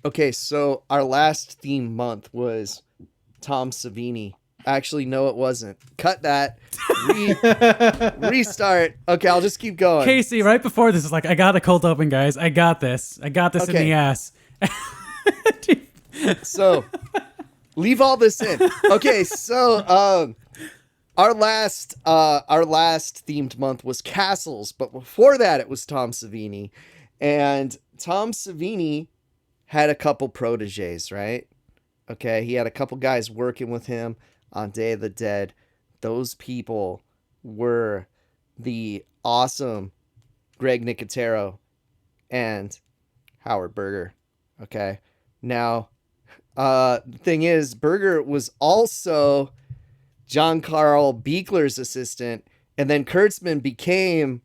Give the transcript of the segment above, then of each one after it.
Okay, so our last theme month was Tom Savini. Actually, no, it wasn't. Cut that. Restart. Okay, I'll just keep going. Casey, right before this is like, I got the cold open, guys. I got this. I got this in the ass. So, leave all this in. Okay, so our last themed month was castles, but before that it was Tom Savini, and Tom Savini had a couple proteges, right? Okay, he had a couple guys working with him on Day of the Dead. Those people were the awesome Greg Nicotero and Howard Berger. Okay, now the thing is, Berger was also John Carl Buechler's assistant, and then Kurtzman became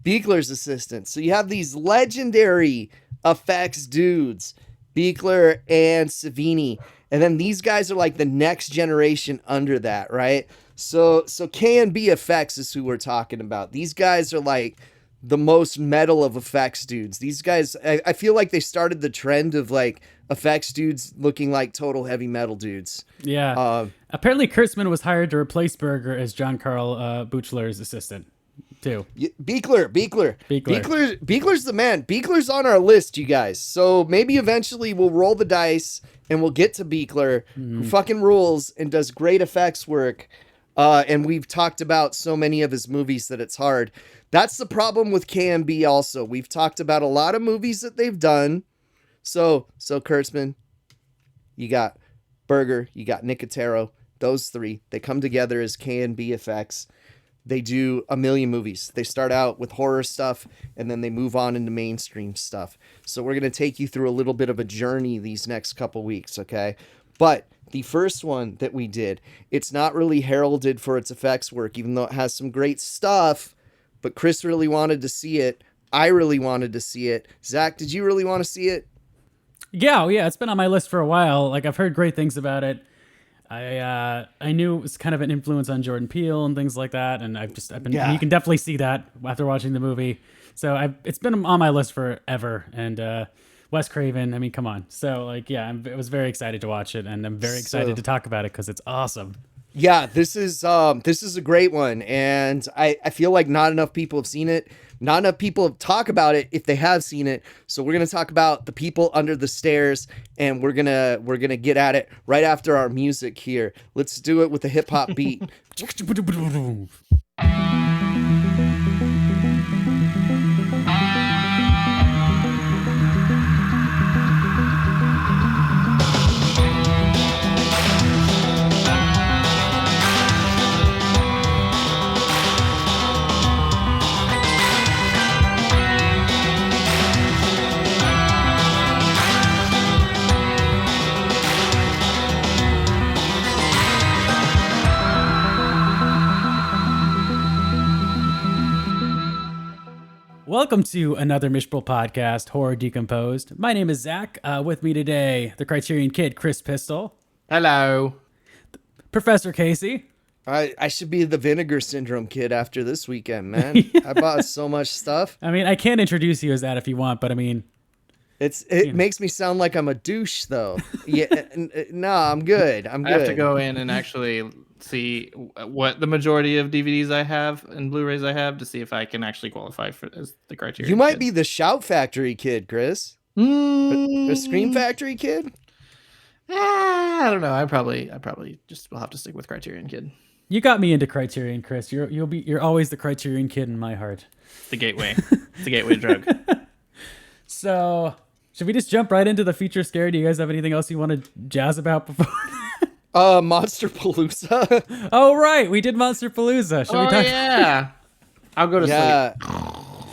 Buechler's assistant. So you have these legendary effects dudes, Buechler and Savini, and then these guys are like the next generation under that, right? So KNB Effects is who we're talking about. These guys are like the most metal of effects dudes. These guys, I feel like they started the trend of like effects dudes looking like total heavy metal dudes. Yeah. Apparently Kurtzman was hired to replace Berger as John Carl Buechler's assistant too. Buechler's the man. Buechler's on our list, you guys. So maybe eventually we'll roll the dice and we'll get to Buechler, who fucking rules and does great effects work. And we've talked about so many of his movies that it's hard. That's the problem with KNB also. We've talked about a lot of movies that they've done. So Kurtzman, you got Berger, you got Nicotero, those three, they come together as KNB Effects. They do a million movies. They start out with horror stuff and then they move on into mainstream stuff. So we're going to take you through a little bit of a journey these next couple weeks, okay? But the first one that we did, it's not really heralded for its effects work, even though it has some great stuff, but Chris really wanted to see it. I really wanted to see it. Zach, did you really want to see it? Yeah, it's been on my list for a while. Like, I've heard great things about it. I knew it was kind of an influence on Jordan Peele and things like that, and I've been. Yeah. You can definitely see that after watching the movie. So it's been on my list forever. And Wes Craven, I mean, come on. So like, yeah, I was very excited to watch it, and I'm very excited to talk about it because it's awesome. Yeah, this is a great one, and I feel like not enough people have seen it. Not enough people talk about it if they have seen it. So we're gonna talk about The People Under the Stairs, and we're gonna get at it right after our music here. Let's do it with a hip hop beat. Welcome to another Mishable podcast, Horror Decomposed. My name is Zach. With me today, the Criterion Kid, Chris Pistol. Hello. Professor Casey. I should be the Vinegar Syndrome kid after this weekend, man. Yeah. I bought so much stuff. I mean, I can introduce you as that if you want, but I mean... It makes me sound like I'm a douche, though. Yeah, no, I'm good. I have to go in and actually see what the majority of DVDs I have and Blu-rays I have to see if I can actually qualify for as the Criterion. You might kid. be the Shout Factory kid, Chris. The Scream Factory kid. I don't know. I probably just will have to stick with Criterion Kid. You got me into Criterion, Chris. You're always the Criterion Kid in my heart. The gateway. It's the gateway drug. So, should we just jump right into the feature scare? Do you guys have anything else you want to jazz about before? Monsterpalooza. Oh, right. We did Monsterpalooza. Should we talk? Yeah. I'll go to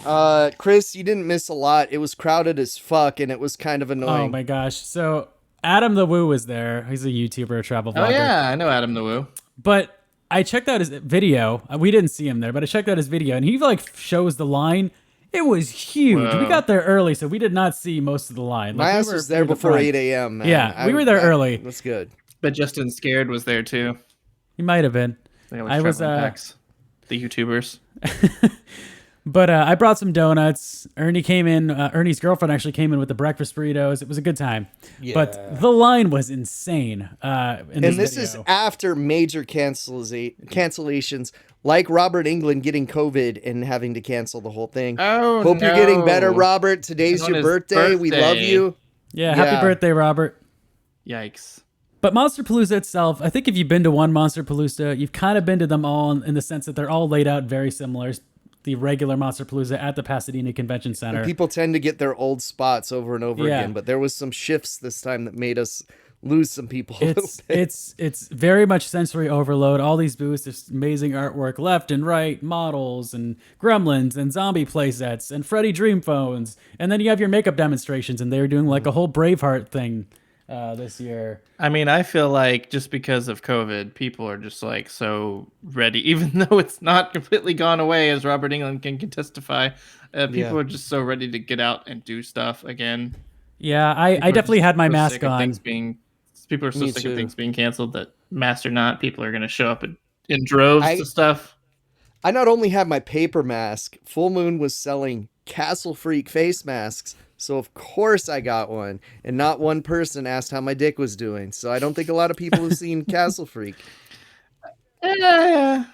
sleep. Chris, you didn't miss a lot. It was crowded as fuck, and it was kind of annoying. Oh, my gosh. So, Adam the Woo was there. He's a YouTuber, a travel vlogger. Oh, yeah. I know Adam the Woo. But I checked out his video. We didn't see him there, but I checked out his video, and he, like, shows the line. It was huge. Whoa. We got there early, so we did not see most of the line. My ass was there before 8 a.m., man. Yeah, we were there early. That's good. But Justin Scared was there, too. He might have been. I was the YouTubers. But I brought some donuts. Ernie came in. Ernie's girlfriend actually came in with the breakfast burritos. It was a good time. Yeah. But the line was insane. And this is after major cancellations, like Robert Englund getting COVID and having to cancel the whole thing. Oh, Hope you're getting better, Robert. Today's On your his birthday. We love you. Yeah, happy birthday, Robert. Yikes. But Monsterpalooza itself, I think if you've been to one Monsterpalooza, you've kind of been to them all in the sense that they're all laid out very similar. The regular Monsterpalooza at the Pasadena Convention Center. And people tend to get their old spots over and over again, but there was some shifts this time that made us lose some people a little bit. It's very much sensory overload. All these booths, there's amazing artwork left and right, models and gremlins and zombie playsets and Freddy Dream Phones. And then you have your makeup demonstrations, and they were doing like a whole Braveheart thing this year. I mean, I feel like just because of COVID, people are just like so ready, even though it's not completely gone away, as Robert Englund can testify. People are just so ready to get out and do stuff again. Yeah, I definitely had my mask on. People are so sick of things being canceled that, mask or not, people are going to show up in droves to stuff. I not only had my paper mask, Full Moon was selling Castle Freak face masks. So of course I got one, and not one person asked how my dick was doing. So I don't think a lot of people have seen Castle Freak. I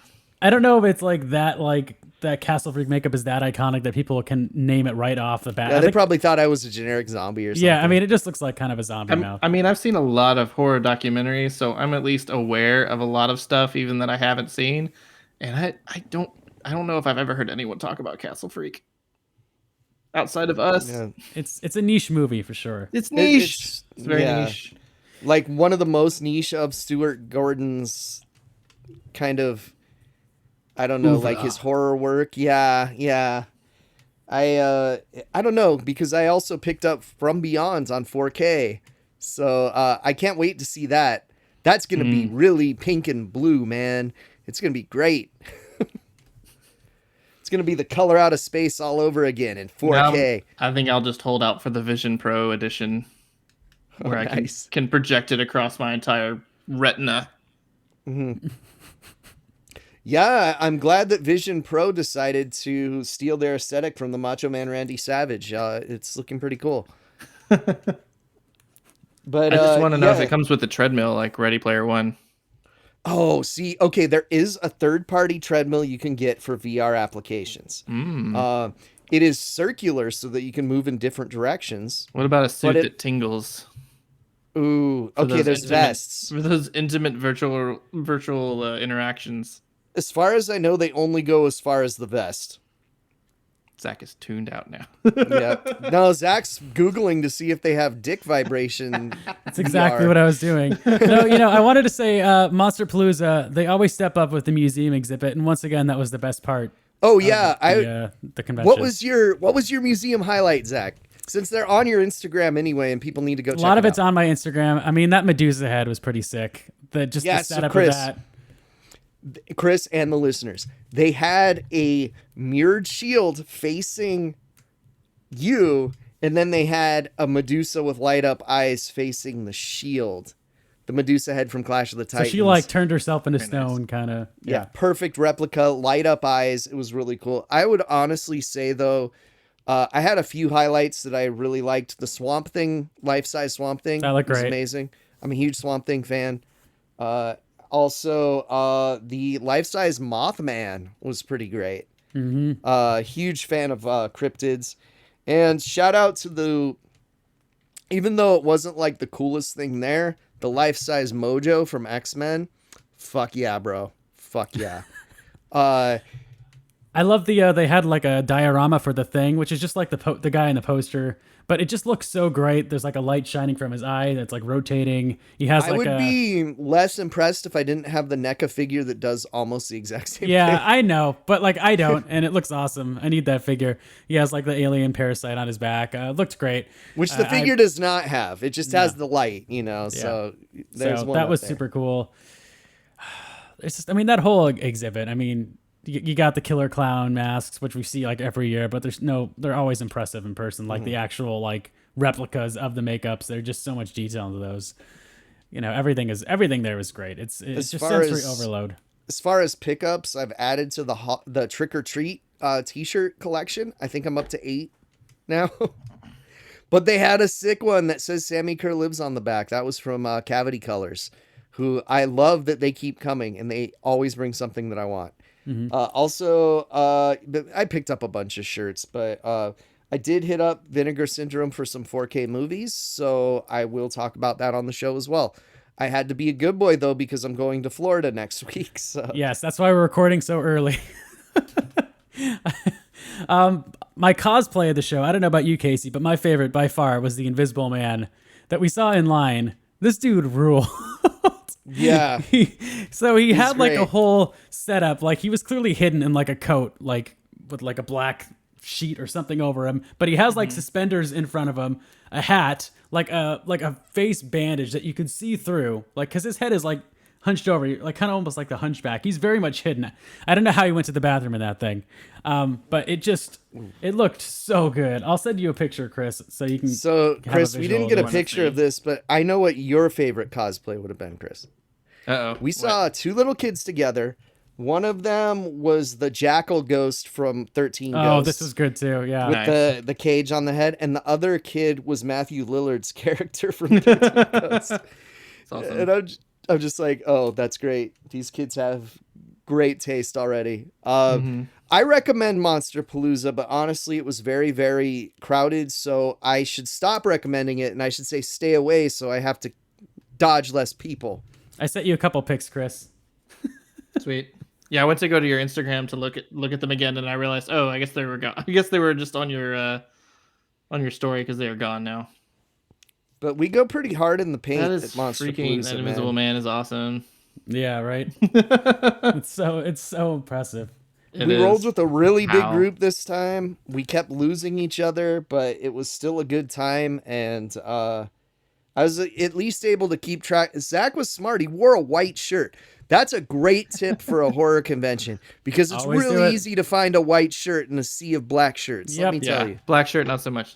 don't know if it's like that Castle Freak makeup is that iconic that people can name it right off the bat. Yeah, they probably thought I was a generic zombie or something. Yeah, I mean, it just looks like kind of a zombie mouth. I mean, I've seen a lot of horror documentaries, so I'm at least aware of a lot of stuff, even that I haven't seen. And I don't know if I've ever heard anyone talk about Castle Freak outside of us. Yeah. It's a niche movie for sure. It's niche. It's very niche. Like one of the most niche of Stuart Gordon's kind of, I don't know, like his horror work. Yeah. I don't know, because I also picked up From Beyond on 4K. So I can't wait to see that. That's going to be really pink and blue, man. It's going to be great. It's going to be the color out of space all over again in 4K. I think I'll just hold out for the Vision Pro edition, where I can project it across my entire retina. Mm-hmm. Yeah, I'm glad that Vision Pro decided to steal their aesthetic from the Macho Man Randy Savage. It's looking pretty cool. But I just want to know if it comes with the treadmill like Ready Player One. Oh, see, okay, there is a third-party treadmill you can get for VR applications. It is circular so that you can move in different directions. What about a suit that tingles? Ooh, okay, there's vests. For those intimate virtual interactions. As far as I know, they only go as far as the vest. Zach is tuned out now. Yeah. No, Zach's Googling to see if they have dick vibration. That's exactly what I was doing. No, I wanted to say Monsterpalooza, they always step up with the museum exhibit. And once again, that was the best part. Oh, yeah. The convention. What was your museum highlight, Zach? Since they're on your Instagram anyway, and people need to go check it out. A lot of it's on my Instagram. I mean, that Medusa head was pretty sick. The setup of that. Kris and the listeners, they had a mirrored shield facing you, and then they had a Medusa with light up eyes facing the shield. The Medusa head from Clash of the Titans. So she turned herself into stone, kind of. Yeah, perfect replica, light up eyes. It was really cool. I would honestly say though, I had a few highlights that I really liked. The Swamp Thing, life-size Swamp Thing, that looked was great. Amazing. I'm a huge Swamp Thing fan. Also, the life-size Mothman was pretty great. Mm-hmm. Huge fan of cryptids. And shout out to even though it wasn't like the coolest thing there, the life-size Mojo from X-Men. Fuck yeah, bro. Fuck yeah. I love they had like a diorama for the Thing, which is just like the guy in the poster, but it just looks so great. There's like a light shining from his eye that's like rotating. He has I would be less impressed if I didn't have the NECA figure that does almost the exact same thing. Yeah, I know, but like I don't, and it looks awesome. I need that figure. He has like the alien parasite on his back. Looked great. Which the figure does not have. It just has the light, so there's one that was there. super cool. It's just, I mean, that whole exhibit, I mean, you got the killer clown masks, which we see like every year, but they're always impressive in person. Like the actual like replicas of the makeups. There's just so much detail into those. Everything there was great. It's just sensory overload. As far as pickups, I've added to the trick or treat t-shirt collection. I think I'm up to 8 now. But they had a sick one that says Sammy Kerr lives on the back. That was from Cavity Colors, who I love that they keep coming and they always bring something that I want. Also, I picked up a bunch of shirts, but I did hit up Vinegar Syndrome for some 4K movies, so I will talk about that on the show as well. I had to be a good boy, though, because I'm going to Florida next week. So. Yes, that's why we're recording so early. My cosplay of the show, I don't know about you, Casey, but my favorite by far was the Invisible Man that we saw in line. This dude ruled. Yeah. So he had like great. a whole setup. Like he was clearly hidden in like a coat, like with like a black sheet or something over him. But he has like suspenders in front of him, a hat, like a face bandage that you could see through. Like, cause his head is like hunched over, like kind of almost like the hunchback. He's very much hidden. I don't know how he went to the bathroom in that thing. But it looked so good. I'll send you a picture, Chris, so you can. So, Chris, we didn't get a picture of this, but I know what your favorite cosplay would have been, Chris. We saw 2 little kids together. One of them was the jackal ghost from 13 Ghosts. Oh, this is good too. Yeah. With the cage on the head. And the other kid was Matthew Lillard's character from 13 Ghosts. That's awesome. And I'm just like, oh, that's great. These kids have great taste already. I recommend Monsterpalooza, but honestly, it was very, very crowded. So I should stop recommending it and I should say stay away so I have to dodge less people. I sent you a couple pics, Chris. Sweet. Yeah, I went to go to your Instagram to look at them again, and I realized, oh, I guess they were gone. I guess they were just on your story because they are gone now. But we go pretty hard in the paint That at is Monsterpalooza, that Invisible Man is awesome. Yeah, right. It's so impressive. We rolled with a really big group this time. We kept losing each other, but it was still a good time, and I was at least able to keep track. Zach was smart. He wore a white shirt. That's a great tip for a horror convention because it's really easy to find a white shirt in a sea of black shirts. Let me tell you. Black shirt, not so much.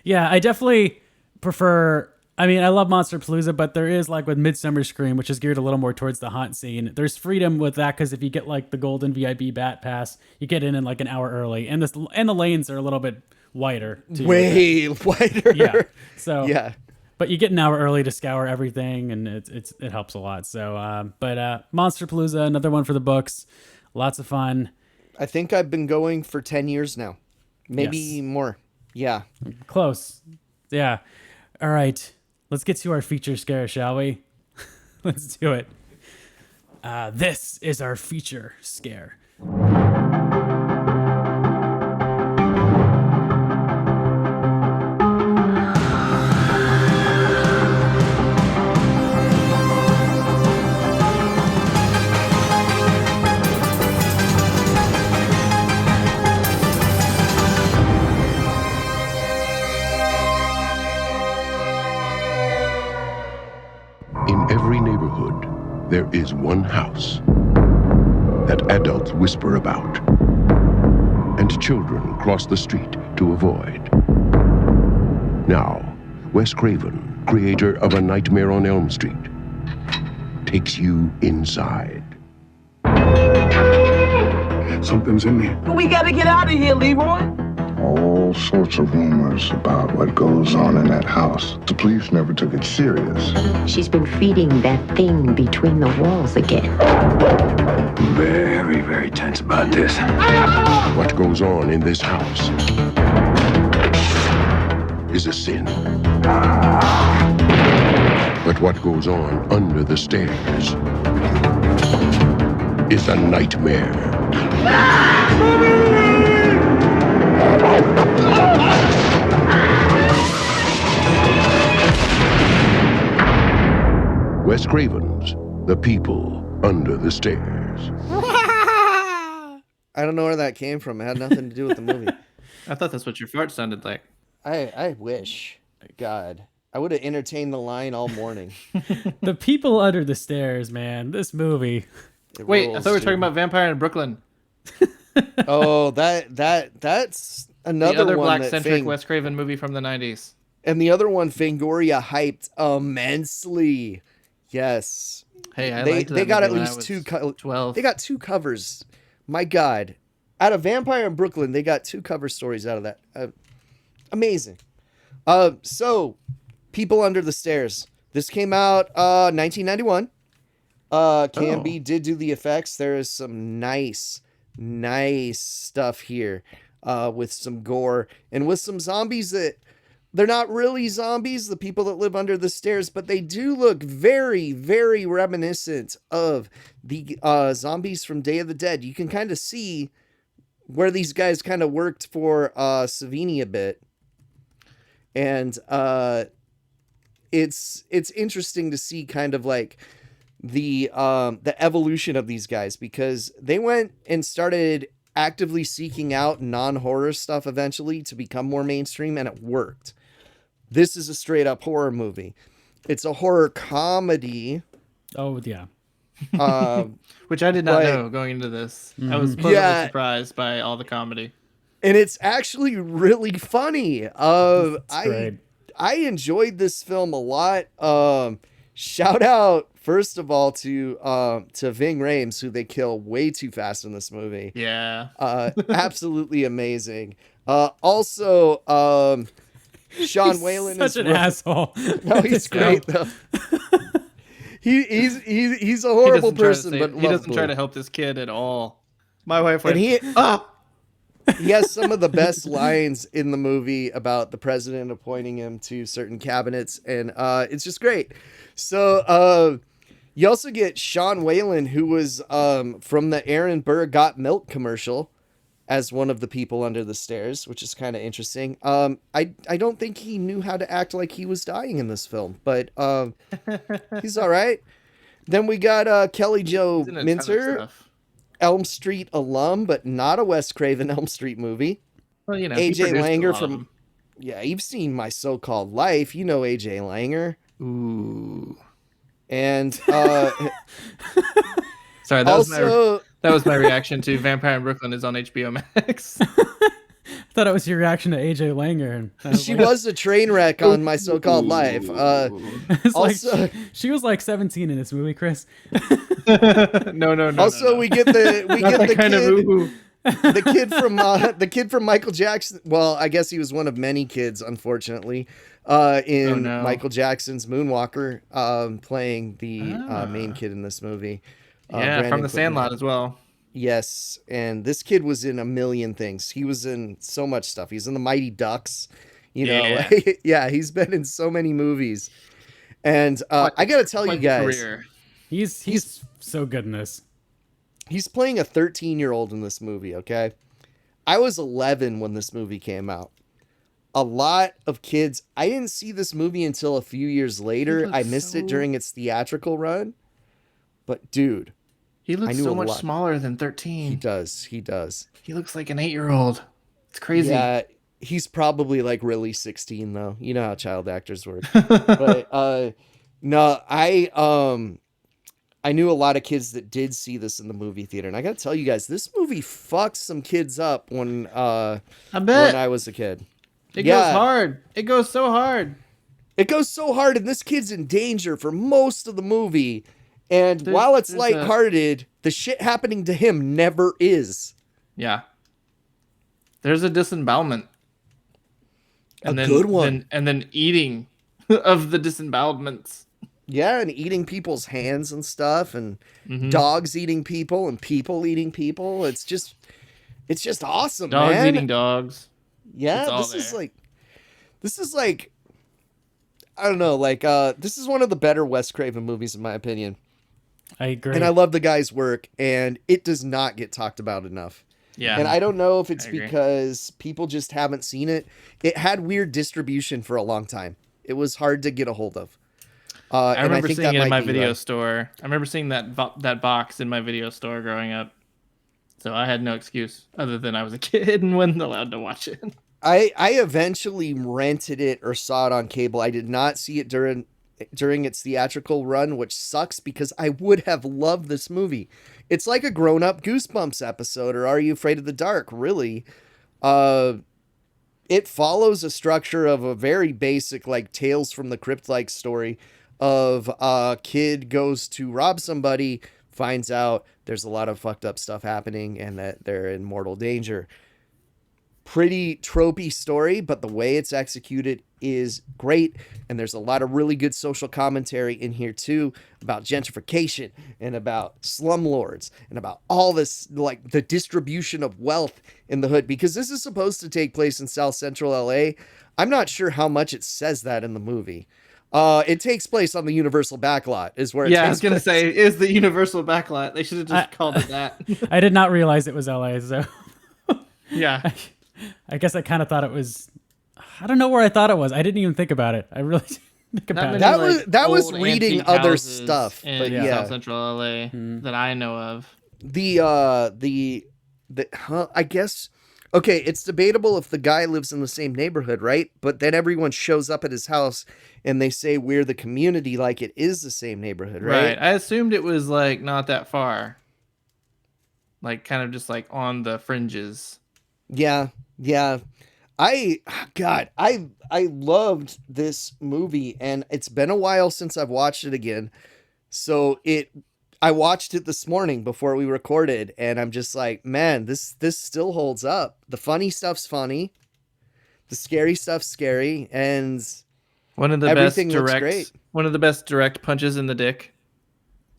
Yeah, I definitely prefer. I mean, I love Monsterpalooza, but there is like with Midsummer Scream, which is geared a little more towards the haunt scene. There's freedom with that because if you get like the golden VIP bat pass, you get in like an hour early, and the lanes are a little bit wider. Too. Way wider. Yeah. So yeah. But you get an hour early to scour everything, and it helps a lot. So, but Monsterpalooza, another one for the books, lots of fun. I think I've been going for 10 years now, maybe more. Yeah, close. Yeah. All right, let's get to our feature scare, shall we? Let's do it. This is our feature scare. There is one house that adults whisper about and children cross the street to avoid. Now, Wes Craven, creator of A Nightmare on Elm Street, takes you inside. Something's in there. We gotta get out of here, Leroy. All sorts of rumors about what goes on in that house. The police never took it serious. She's been feeding that thing between the walls again. Very, very tense about this. What goes on in this house is a sin. But what goes on under the stairs is a nightmare. Wes Craven's The People Under the Stairs. I don't know where that came from. It had nothing to do with the movie. I thought that's what your fart sounded like. I wish. God. I would have entertained the line all morning. The People Under the Stairs, man. This movie. Wait, I thought we were talking about Vampire in Brooklyn. Oh, that's another the other one black-centric Wes Craven movie from the 90s. And the other one, Fangoria hyped immensely. Yes. Hey, I they liked that got at movie least when I was 12. They got 2 covers. My God. Out of Vampire in Brooklyn, they got 2 cover stories out of that. Amazing. So, People Under the Stairs. This came out 1991. KNB did do the effects. There is some nice stuff here with some gore and with some zombies that they're not really zombies, the people that live under the stairs, but they do look very, very reminiscent of the zombies from Day of the Dead. You can kind of see where these guys kind of worked for Savini a bit. And it's interesting to see kind of like the evolution of these guys, because they went and started actively seeking out non-horror stuff eventually to become more mainstream, and it worked. This is a straight up horror movie. It's a horror comedy. Oh yeah. Which I did not know going into this. I was pleasantly surprised by all the comedy. And it's actually really funny. I enjoyed this film a lot. Shout out first of all to Ving Rhames, who they kill way too fast in this movie. Yeah. Absolutely amazing. Also, Sean Whalen is such an asshole. No, he's great though. He's a horrible person, but he doesn't try to help this kid at all. My wife went, he has some of the best lines in the movie about the president appointing him to certain cabinets, and it's just great. So you also get Sean Whalen, who was from the Aaron Burr Got Milk commercial, as one of the people under the stairs, which is kind of interesting. I don't think he knew how to act like he was dying in this film, but he's all right. Then we got Kelly Jo Minter, Elm Street alum, but not a Wes Craven Elm Street movie. Well, you know, AJ Langer from, you've seen My So-Called Life. You know AJ Langer. Ooh. And sorry, that was my reaction to Vampire in Brooklyn is on HBO Max. I thought it was your reaction to AJ Langer. She was a train wreck on My So-Called Life. Also, she was like 17 in this movie, Chris. No. Also, we get the kid from Michael Jackson. Well, I guess he was one of many kids, unfortunately, in Michael Jackson's Moonwalker, playing the main kid in this movie. From The Sandlot as well. Yes, and this kid was in a million things. He was in so much stuff. He's in the Mighty Ducks, you know. Yeah, he's been in so many movies. And I got to tell you guys, he's so good in this. He's playing a 13-year-old in this movie, okay? I was 11 when this movie came out. A lot of kids, I didn't see this movie until a few years later. I missed it during its theatrical run. But dude, he looks so much smaller than 13. He does. He looks like an 8-year-old. It's crazy. Yeah, he's probably like really 16 though. You know how child actors work. But no, I knew a lot of kids that did see this in the movie theater, and I gotta tell you guys, this movie fucked some kids up when I was a kid. It goes hard. It goes so hard. It goes so hard, and this kid's in danger for most of the movie. And while it's lighthearted, the shit happening to him never is. Yeah. There's a disembowelment. And good one. And then eating of the disembowelments. Yeah, and eating people's hands and stuff, and dogs eating people, and people eating people. It's just awesome, dogs man. Eating dogs. Yeah, this is like, I don't know, like, this is one of the better Wes Craven movies, in my opinion. I agree. And I love the guy's work, and it does not get talked about enough. Yeah. And I don't know if it's because people just haven't seen it. It had weird distribution for a long time. It was hard to get a hold of. I remember seeing it in my video store. I remember seeing that box in my video store growing up. So I had no excuse other than I was a kid and wasn't allowed to watch it. I eventually rented it or saw it on cable. I did not see it during its theatrical run, which sucks because I would have loved this movie. It's like a grown-up Goosebumps episode or Are You Afraid of the Dark, really. It follows a structure of a very basic, like, Tales from the Crypt-like story of a kid goes to rob somebody, finds out there's a lot of fucked up stuff happening and that they're in mortal danger. Pretty tropey story, but the way it's executed is great. And there's a lot of really good social commentary in here too, about gentrification and about slumlords and about all this, like the distribution of wealth in the hood, because this is supposed to take place in South Central LA. I'm not sure how much it says that in the movie. It takes place on the Universal backlot is where it takes I was going to place. say, is the Universal backlot. They should have just called it that. I did not realize it was LA, so Yeah. I guess I kind of thought it was. I don't know where I thought it was. I didn't even think about it. I really didn't think about it. That was old reading antique other houses stuff, in but South Central LA that I know of. I guess, okay, it's debatable if the guy lives in the same neighborhood, right? But then everyone shows up at his house and they say we're the community, like it is the same neighborhood, right? I assumed it was like not that far. Like kind of just like on the fringes. Yeah. I loved this movie, and it's been a while since I've watched it again. So I watched it this morning before we recorded, and I'm just like, man, this still holds up. The funny stuff's funny, the scary stuff's scary, and one of the everything best looks direct, great. One of the best direct punches in the dick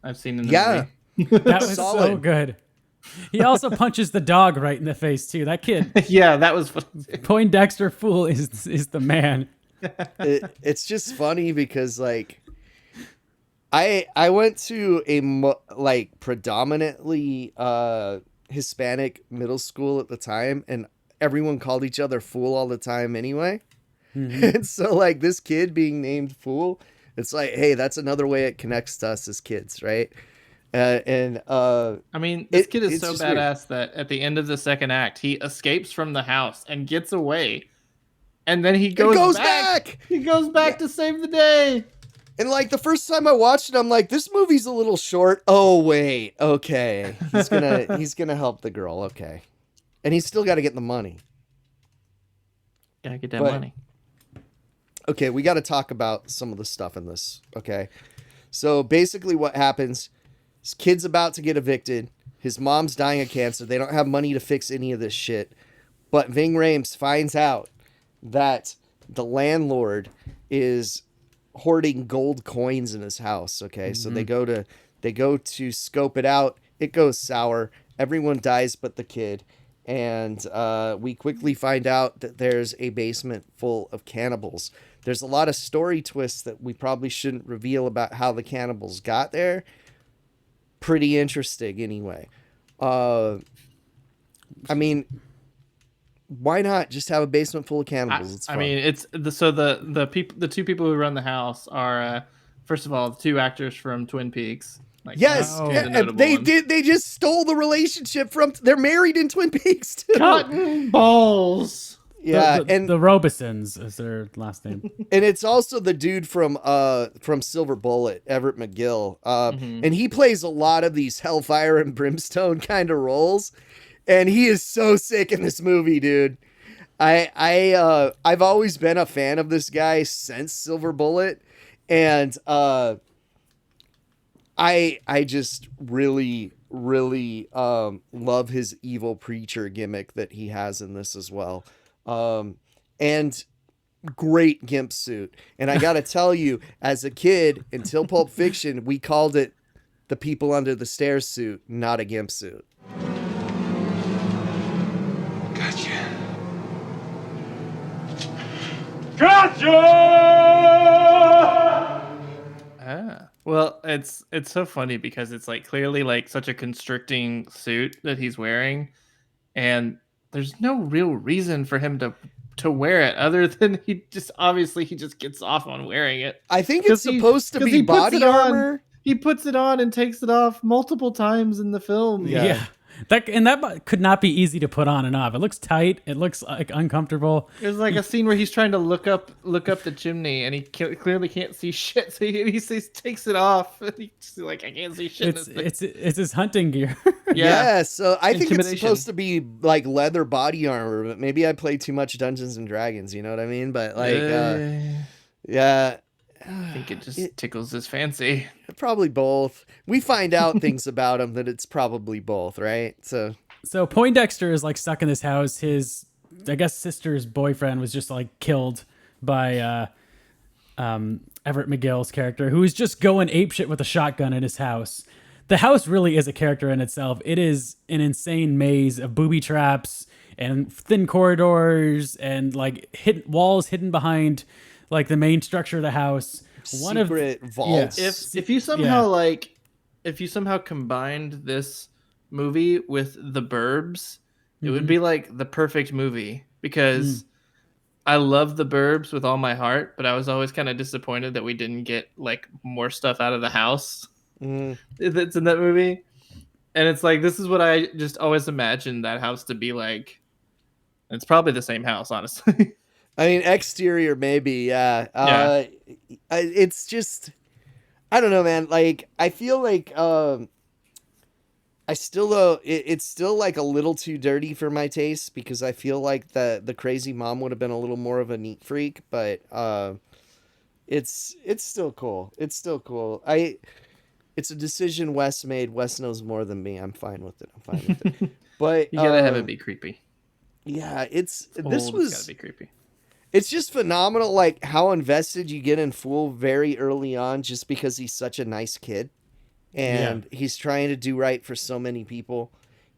I've seen in the movie. That was so Solid. good. He also punches the dog right in the face too. That kid, Yeah, that was fun. Poindexter Fool, is the man. It's just funny because like I went to a predominantly Hispanic middle school at the time, and everyone called each other Fool all the time anyway. And so like this kid being named Fool, it's like, hey, that's another way it connects to us as kids, right? I mean, this kid is it's so just badass that at the end of the second act, he escapes from the house and gets away. And then he goes back. He goes back to save the day. And like the first time I watched it, I'm like, this movie's a little short. Oh wait, okay. He's gonna help the girl, okay. And he's still gotta get the money. Gotta get that money. Okay, we gotta talk about some of the stuff in this. Okay. So basically what happens, his kid's about to get evicted. His mom's dying of cancer. They don't have money to fix any of this shit. But Ving Rhames finds out that the landlord is hoarding gold coins in his house. Okay, so they go to scope it out. It goes sour. Everyone dies but the kid. And we quickly find out that there's a basement full of cannibals. There's a lot of story twists that we probably shouldn't reveal about how the cannibals got there. Pretty interesting anyway. I mean, why not just have a basement full of cannibals? It's fun. I mean, it's the two people who run the house are first of all the two actors from Twin Peaks. Like, yes, they just stole the relationship from. They're married in Twin Peaks too. Cotton balls. Yeah, and the Robesons is their last name. And it's also the dude from Silver Bullet, Everett McGill. And he plays a lot of these hellfire and brimstone kind of roles. And he is so sick in this movie, dude. I've always been a fan of this guy since Silver Bullet. And I just really love his evil preacher gimmick that he has in this as well. And great gimp suit. And I gotta tell you, as a kid, until Pulp Fiction, we called it the people under the stairs suit, not a gimp suit. Well, it's so funny because it's like clearly like such a constricting suit that he's wearing, and there's no real reason for him to wear it other than he just gets off on wearing it. I think it's supposed to be body armor. He puts it on and takes it off multiple times in the film. Yeah. That could not be easy to put on and off. It looks tight. It looks like uncomfortable. There's like a scene where he's trying to look up the chimney and he clearly can't see shit. So he takes it off. And he's like, I can't see shit. It's his hunting gear. Yeah. So I think it's supposed to be like leather body armor, but maybe I play too much Dungeons and Dragons. You know what I mean? But like, yeah. I think it just tickles his fancy. Probably both. We find out things about him that it's probably both, right? So Poindexter is like stuck in this house. His, I guess, sister's boyfriend was just like killed by Everett McGill's character, who is just going apeshit with a shotgun in his house. The house really is a character in itself. It is an insane maze of booby traps and thin corridors and like hidden walls hidden behind like the main structure of the house. Secret vaults. Yeah. If you somehow if you somehow combined this movie with The Burbs, it would be like the perfect movie, because I love The Burbs with all my heart, but I was always kind of disappointed that we didn't get like more stuff out of the house that's in that movie. And it's like, this is what I just always imagined that house to be like. It's probably the same house, honestly. I mean, exterior maybe, yeah. It's just, I don't know, man. Like, I feel like it's still like a little too dirty for my taste, because I feel like the crazy mom would have been a little more of a neat freak, but it's still cool. It's still cool. It's a decision Wes made. Wes knows more than me. I'm fine with it. But you gotta have it be creepy. Yeah, It's gotta be creepy. It's just phenomenal, like how invested you get in Fool very early on, just because he's such a nice kid, and he's trying to do right for so many people,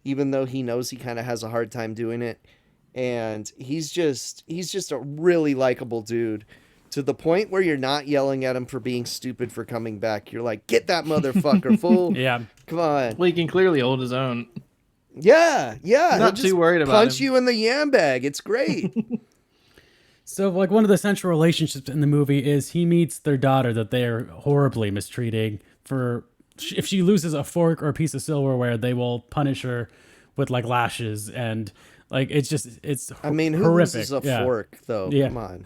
even though he knows he kind of has a hard time doing it. And he's just a really likable dude, to the point where you're not yelling at him for being stupid for coming back. You're like, get that motherfucker, Fool. Yeah, come on. Well, he can clearly hold his own. Yeah. Not too worried about punch him. you in the yam bag. It's great. So, like, one of the central relationships in the movie is he meets their daughter that they are horribly mistreating. If she loses a fork or a piece of silverware, they will punish her with like lashes, and like it's. I mean, who horrific. loses a fork though? Yeah. Come on.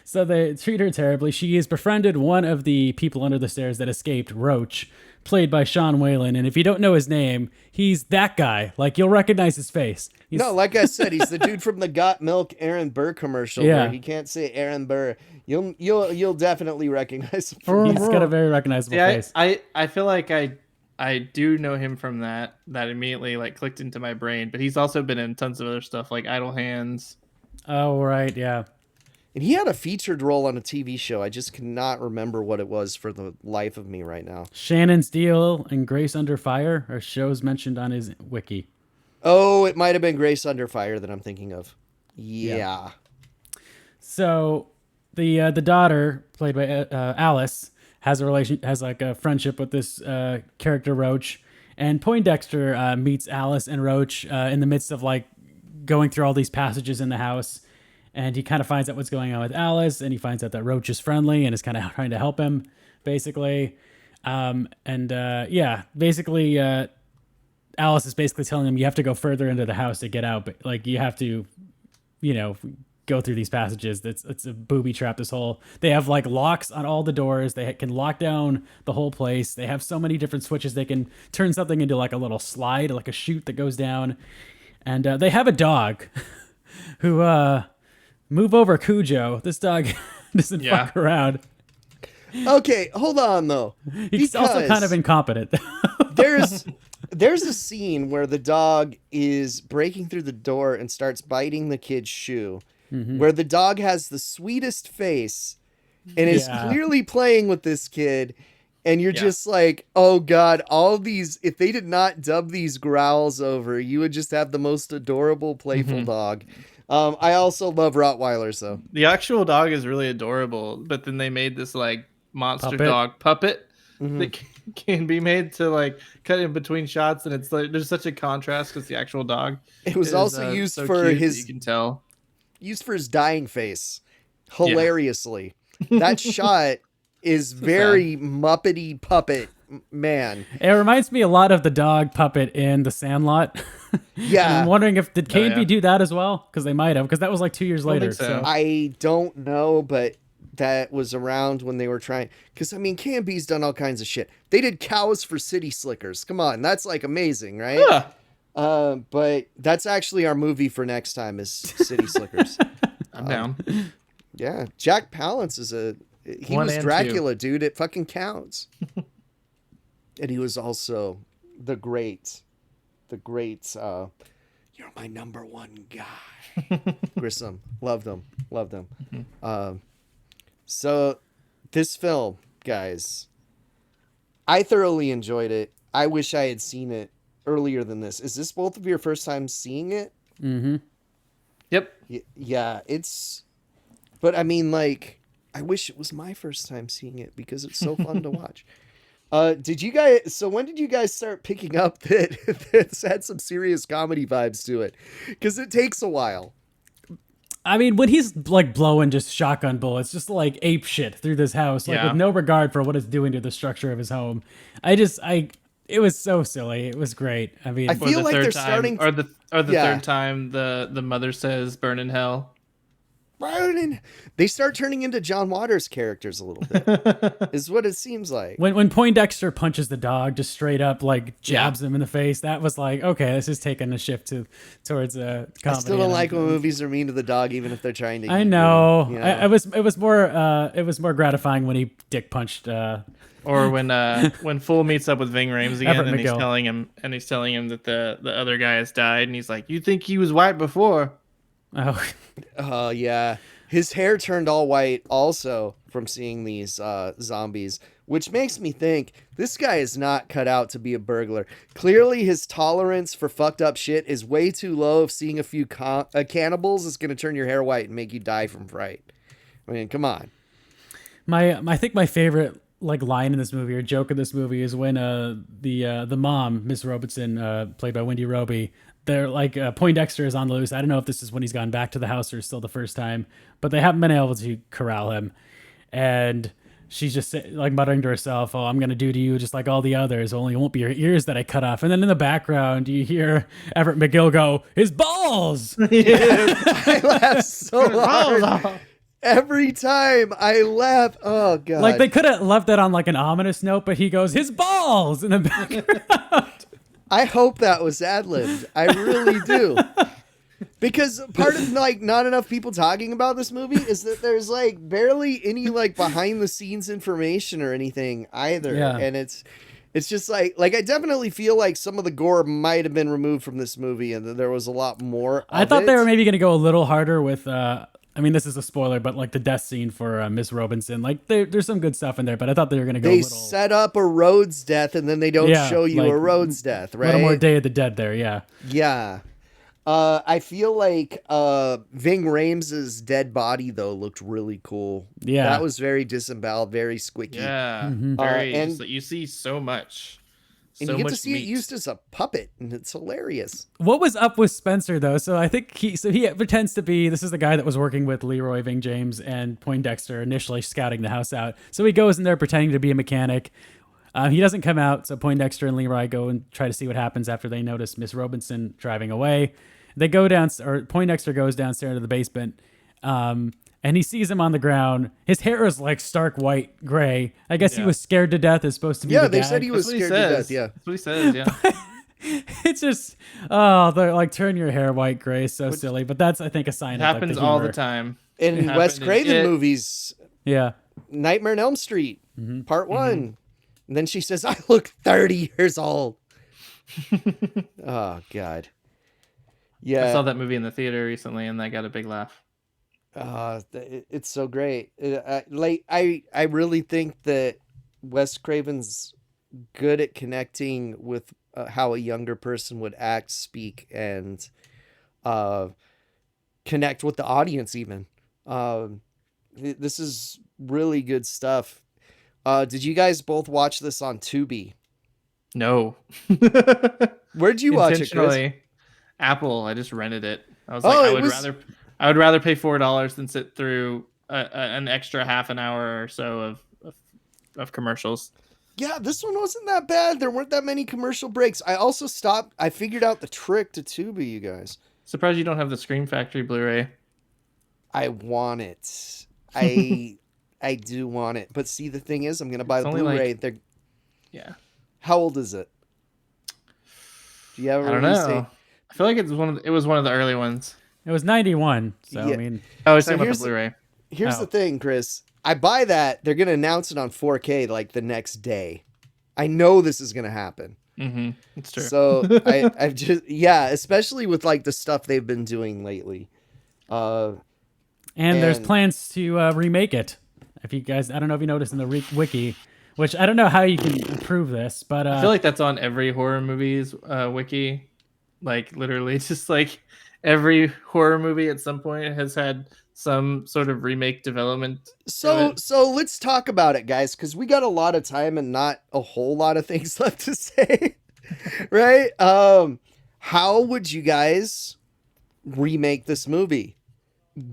So they treat her terribly. She has befriended one of the people under the stairs that escaped, Roach, played by Sean Whalen. And if you don't know his name, he's that guy. Like, you'll recognize his face. No, like I said, he's the dude from the Got Milk Aaron Burr commercial. Yeah. Where he can't say Aaron Burr. You'll definitely recognize him. He's got a very recognizable face. I feel like I do know him from that immediately like clicked into my brain, but he's also been in tons of other stuff like Idle Hands. Oh, right, yeah. And he had a featured role on a TV show. I just cannot remember what it was for the life of me right now. Shannon's Deal and Grace Under Fire are shows mentioned on his wiki. Oh, it might have been Grace Under Fire that I'm thinking of. Yeah. So the daughter, played by Alice, has a friendship with this character Roach, and Poindexter meets Alice and Roach in the midst of like going through all these passages in the house. And he kind of finds out what's going on with Alice, and he finds out that Roach is friendly and is kind of trying to help him, basically. Basically, Alice is basically telling him you have to go further into the house to get out, but like you have to, go through these passages. It's a booby trap. They have like locks on all the doors. They can lock down the whole place. They have so many different switches. They can turn something into like a little slide, like a chute that goes down. And they have a dog who. Move over, Cujo. This dog doesn't fuck around. Okay, hold on though. He's also kind of incompetent. there's a scene where the dog is breaking through the door and starts biting the kid's shoe, where the dog has the sweetest face and is clearly playing with this kid. And you're just like, oh God, all these, if they did not dub these growls over, you would just have the most adorable, playful dog. I also love Rottweilers though. The actual dog is really adorable, but then they made this like monster dog puppet that can be made to like cut in between shots, and it's like there's such a contrast because the actual dog. It was also used so for cute his. You can tell. Used for his dying face, hilariously. That shot is very Muppety puppet man. It reminds me a lot of the dog puppet in The Sandlot. Yeah. I'm wondering if did KNB do that as well? Because they might have, because that was like 2 years later. So. I don't know, but that was around when they were trying. Because I mean, KNB's done all kinds of shit. They did cows for City Slickers. Come on, that's like amazing, right? Yeah. But that's actually our movie for next time is City Slickers. I'm down. Yeah, Jack Palance is he One was and Dracula, dude. It fucking counts. And he was also the great, you're my number one guy. Grissom. Loved him. So this film, guys, I thoroughly enjoyed it. I wish I had seen it earlier than this. Is this both of your first time seeing it? Mm-hmm. Yep. Yeah, but I mean, like, I wish it was my first time seeing it because it's so fun to watch. When did you guys start picking up that it's had some serious comedy vibes to it? Because it takes a while. I mean, when he's like blowing just shotgun bullets, just like ape shit through this house, like with no regard for what it's doing to the structure of his home. It was so silly. It was great. I mean, I feel like they're starting, or the third time the mother says "burn in hell." They start turning into John Waters characters a little bit, is what it seems like. When Poindexter punches the dog, just straight up like jabs him in the face, that was like, okay, this is taking a shift towards a comedy. I still don't like when movies are mean to the dog, even if they're trying to. I know. It was more gratifying when he dick punched. Or when Fool meets up with Ving Rhames again, Everett and McGill. he's telling him that the other guy has died, and he's like, "You think he was white before?" Oh, yeah. His hair turned all white also from seeing these zombies, which makes me think this guy is not cut out to be a burglar. Clearly, his tolerance for fucked up shit is way too low. If seeing a few cannibals is going to turn your hair white and make you die from fright. I mean, come on. I think my favorite like line in this movie or joke in this movie is when the mom, Miss Robertson, played by Wendy Roby, they're like Poindexter is on the loose. I don't know if this is when he's gone back to the house or still the first time, but they haven't been able to corral him, and she's just like muttering to herself, "Oh, I'm gonna do to you just like all the others. Only it won't be your ears that I cut off." And then in the background, you hear Everett McGill go, "His balls!" I laugh so hard. Every time I laugh, oh god! Like they could have left that on like an ominous note, but he goes, "His balls!" in the background. I hope that was ad-libbed. I really do. Because part of like not enough people talking about this movie is that there's like barely any like behind the scenes information or anything either. Yeah. And it's just like I definitely feel like some of the gore might have been removed from this movie and that there was a lot more. I thought they were maybe going to go a little harder with I mean, this is a spoiler, but like the death scene for Miss Robinson, like there's some good stuff in there, but I thought they were going to go a little... set up a Rhodes death and then they don't show you like, a Rhodes death, right? A little more Day of the Dead there, yeah. Yeah. I feel like Ving Rhames' dead body, though, looked really cool. Yeah. That was very disemboweled, very squicky. Yeah. And just, you see so much. And so you get much to see meat. it used as a puppet, and it's hilarious. What was up with Spencer, though? So I think he pretends to be, this is the guy that was working with Leroy, Ving James, and Poindexter initially scouting the house out. So he goes in there pretending to be a mechanic. He doesn't come out, so Poindexter and Leroy go and try to see what happens after they notice Miss Robinson driving away. They go down, or Poindexter goes downstairs to the basement, and he sees him on the ground. His hair is like stark white gray. I guess he was scared to death. Is supposed to be. Yeah, the they gag. said he was scared to death. Yeah, that's what he says. Yeah, it's just they're like turn your hair white gray, so silly. But that's I think a sign. It happens of, like, the all humor. the time. in Wes Craven movies. Yeah, Nightmare on Elm Street, Part 1, and then she says, "I look 30 years old." Oh God. Yeah, I saw that movie in the theater recently, and I got a big laugh. It's so great. I really think that Wes Craven's good at connecting with how a younger person would act, speak, and connect with the audience. Even this is really good stuff. Did you guys both watch this on Tubi? No. Where'd you watch it, Chris? Apple. I just rented it. I was I would rather pay $4 than sit through an extra half an hour or so of commercials. Yeah, this one wasn't that bad. There weren't that many commercial breaks. I also stopped. I figured out the trick to Tubi, you guys. Surprised you don't have the Scream Factory Blu-ray. I want it. I do want it. But see, the thing is, I'm going to buy the Blu-ray. Yeah. How old is it? Do you have a I don't release know. date? I feel like it was one of the early ones. it was 91. So Yeah. I mean, Oh, it's So talking about here's the Blu-ray. Here's the thing, Chris. I buy that they're gonna announce it on 4K like the next day. I know this is gonna happen. Mm-hmm. It's true. So I've just especially with like the stuff they've been doing lately. And there's plans to remake it. If you guys, I don't know if you noticed in the wiki, which I don't know how you can prove this, but I feel like that's on every horror movie's wiki. Like literally, just like every horror movie at some point has had some sort of remake development. So let's talk about it, guys, because we got a lot of time and not a whole lot of things left to say. Right? How would you guys remake this movie?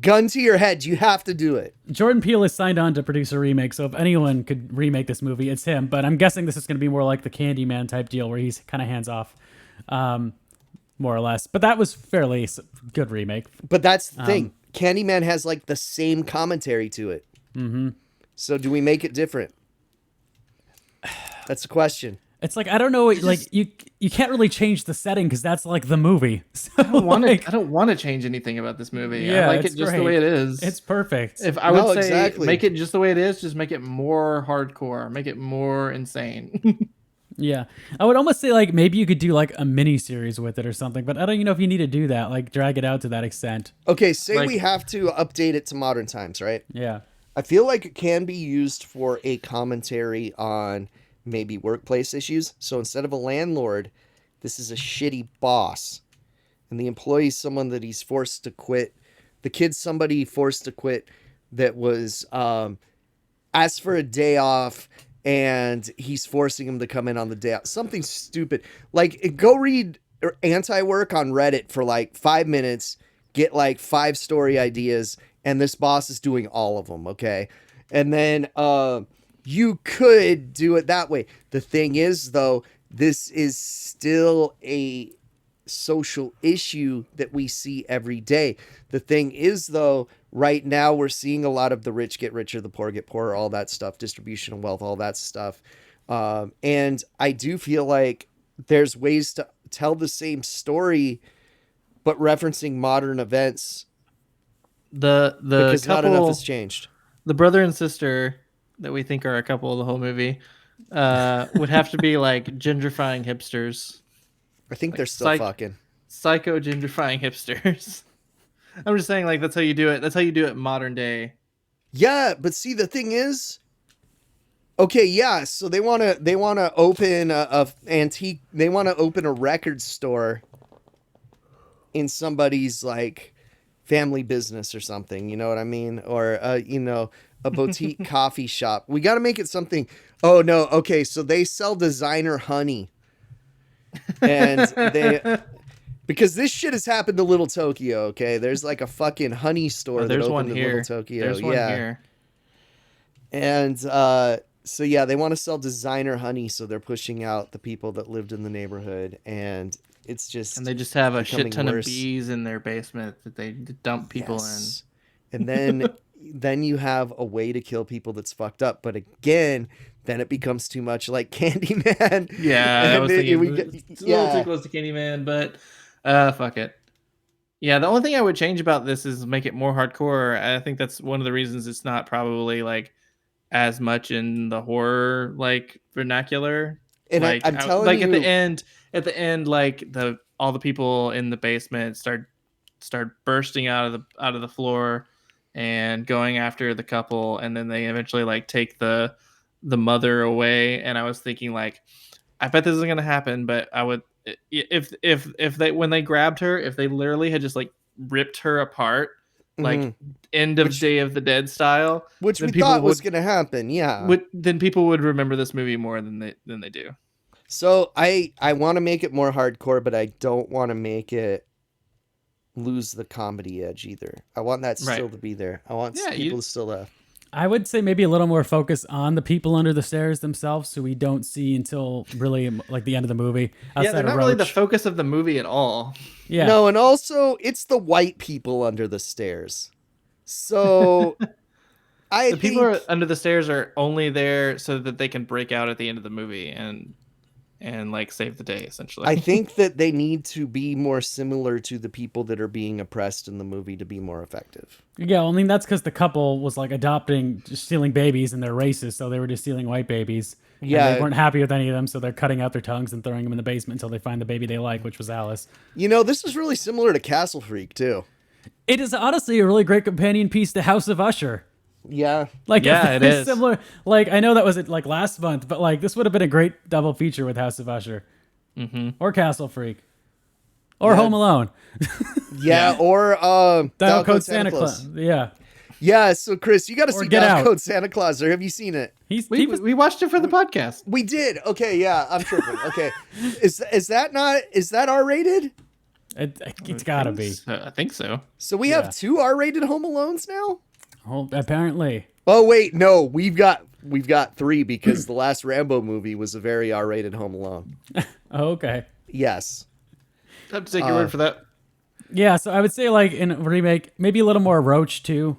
Gun to your head, you have to do it. Jordan Peele is signed on to produce a remake, so if anyone could remake this movie, it's him. But I'm guessing this is going to be more like the Candyman type deal, where he's kind of hands off, more or less. But that was fairly good remake. But that's the thing. Candyman has like the same commentary to it. Mm-hmm. So do we make it different? That's the question. It's like, I don't know, like you can't really change the setting because that's like the movie. So, I don't want to change anything about this movie. Yeah, I like it just the way it is. It's perfect. If I would say make it just the way it is, just make it more hardcore, make it more insane. Yeah. I would almost say like maybe you could do like a mini series with it or something, but I don't even know if you need to do that, like drag it out to that extent. Okay, say we have to update it to modern times, right? Yeah. I feel like it can be used for a commentary on maybe workplace issues. So instead of a landlord, this is a shitty boss. And the employee is someone that he's forced to quit. The kid's somebody forced to quit that was asked for a day off, and he's forcing him to come in on the day off. Something stupid. Like, go read anti-work on Reddit for like 5 minutes, get like 5 story ideas, and this boss is doing all of them, okay? And then you could do it that way. The thing is, though, this is still a social issue that we see every day. The thing is, though, right now we're seeing a lot of the rich get richer, the poor get poorer, all that stuff, distribution of wealth, all that stuff. And I do feel like there's ways to tell the same story, but referencing modern events. Because couple, not enough has changed. The brother and sister that we think are a couple of the whole movie would have to be like gentrifying hipsters. I think they're still fucking psycho gentrifying hipsters. I'm just saying, like, that's how you do it. That's how you do it modern day. Yeah, but see, the thing is, okay, yeah. So they want to open a antique. They want to open a record store in somebody's like family business or something. You know what I mean? Or a boutique coffee shop. We got to make it something. Oh no. Okay, so they sell designer honey. And because this shit has happened to Little Tokyo, okay? There's like a fucking honey store that opened in Little Tokyo. There's one here. And so yeah, they want to sell designer honey, so they're pushing out the people that lived in the neighborhood, and it's just they just have a shit ton worse. Of bees in their basement that they dump people in. And then you have a way to kill people that's fucked up, but again, then it becomes too much like Candyman. Yeah, I was thinking it's a little too close to Candyman, but fuck it. Yeah, the only thing I would change about this is make it more hardcore. I think that's one of the reasons it's not probably like as much in the horror like vernacular. And like, I'm telling like you, at the end, like all the people in the basement start bursting out of the floor and going after the couple, and then they eventually like take the mother away. And I was thinking, like, I bet this isn't gonna happen, but I would if they, when they grabbed her, if they literally had just like ripped her apart, like end of Day of the Dead style, which we thought was gonna happen, then people would remember this movie more than they do. So I want to make it more hardcore, but I don't want to make it lose the comedy edge either. I want that still to be there. I want people to still I would say maybe a little more focus on the people under the stairs themselves, so we don't see until really like the end of the movie. Yeah, they're not really the focus of the movie at all. Yeah. No, and also it's the white people under the stairs. So I think people under the stairs are only there so that they can break out at the end of the movie, and and like save the day, essentially. I think that they need to be more similar to the people that are being oppressed in the movie to be more effective. Yeah, well, I mean, that's because the couple was like adopting, just stealing babies, and they're racist, so they were just stealing white babies. Yeah. And they weren't happy with any of them, so they're cutting out their tongues and throwing them in the basement until they find the baby they like, which was Alice. You know, this is really similar to Castle Freak, too. It is honestly a really great companion piece to House of Usher. Yeah. Like, Yeah, it is. similar. Like, I know that was like last month, but like this would have been a great double feature with House of Usher, or Castle Freak, or Home Alone. Yeah, or Dial Code Santa Claus. Yeah. Yeah, so Chris, you got to see Get Dial Out. Code Santa Claus, or have you seen it? We watched it for the podcast. We did. Okay, yeah, I'm tripping. Okay, is that R-rated? It's gotta be. I think so. So we have 2 R-rated Home Alones now. Oh, apparently. Oh wait, no, we've got 3 because the last Rambo movie was a very R-rated Home Alone. Oh, okay. Yes. I have to take your word for that. Yeah, so I would say like in a remake, maybe a little more Roach too.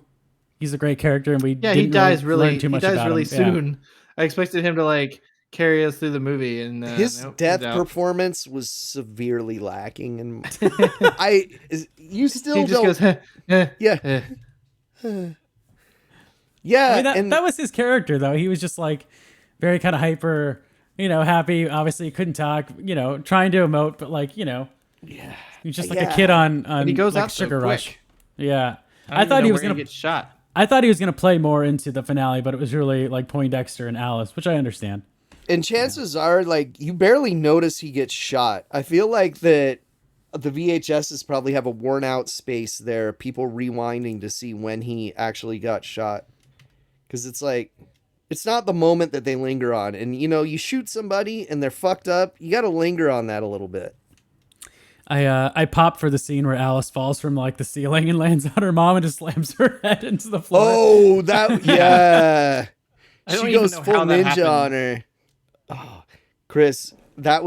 He's a great character, and He dies really him. soon. I expected him to like carry us through the movie, and His nope, death he's out. performance was severely lacking, and you still He just don't. goes, Yeah. Yeah, I mean, and that was his character, though. He was just like very kind of hyper, happy. Obviously, he couldn't talk, trying to emote, but like, he's just like a kid on he goes like out so Sugar quick. Rush. Yeah, I thought he was gonna gonna get shot. I thought he was gonna play more into the finale, but it was really like Poindexter and Alice, which I understand. And chances are, like, you barely notice he gets shot. I feel like that the VHSs probably have a worn out space there, people rewinding to see when he actually got shot. Because it's like, it's not the moment that they linger on. And, you shoot somebody and they're fucked up, you got to linger on that a little bit. I popped for the scene where Alice falls from like the ceiling and lands on her mom and just slams her head into the floor. Oh, that, yeah. I don't She even goes know full how that ninja happened. on her. Oh, Chris, I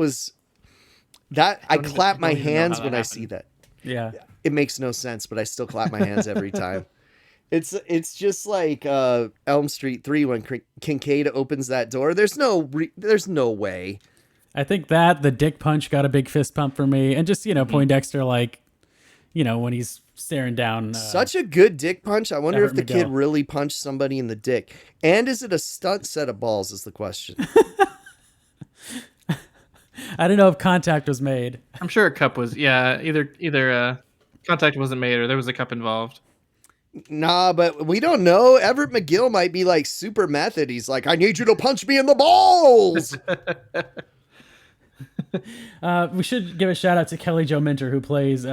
clap my even know how hands that when I happened. see that. Yeah. It makes no sense, but I still clap my hands every time. It's just like Elm Street 3 when Kincaid opens that door. There's no way. I think that the dick punch got a big fist pump for me, and just Poindexter, like, when he's staring down. Such a good dick punch. I wonder if Everett the kid McGill. really punched somebody in the dick. And is it a stunt set of balls? Is the question. I don't know if contact was made. I'm sure a cup was. Yeah, either contact wasn't made or there was a cup involved. Nah, but we don't know. Everett McGill might be like super method. He's like, I need you to punch me in the balls. We should give a shout out to Kelly Jo Minter, who plays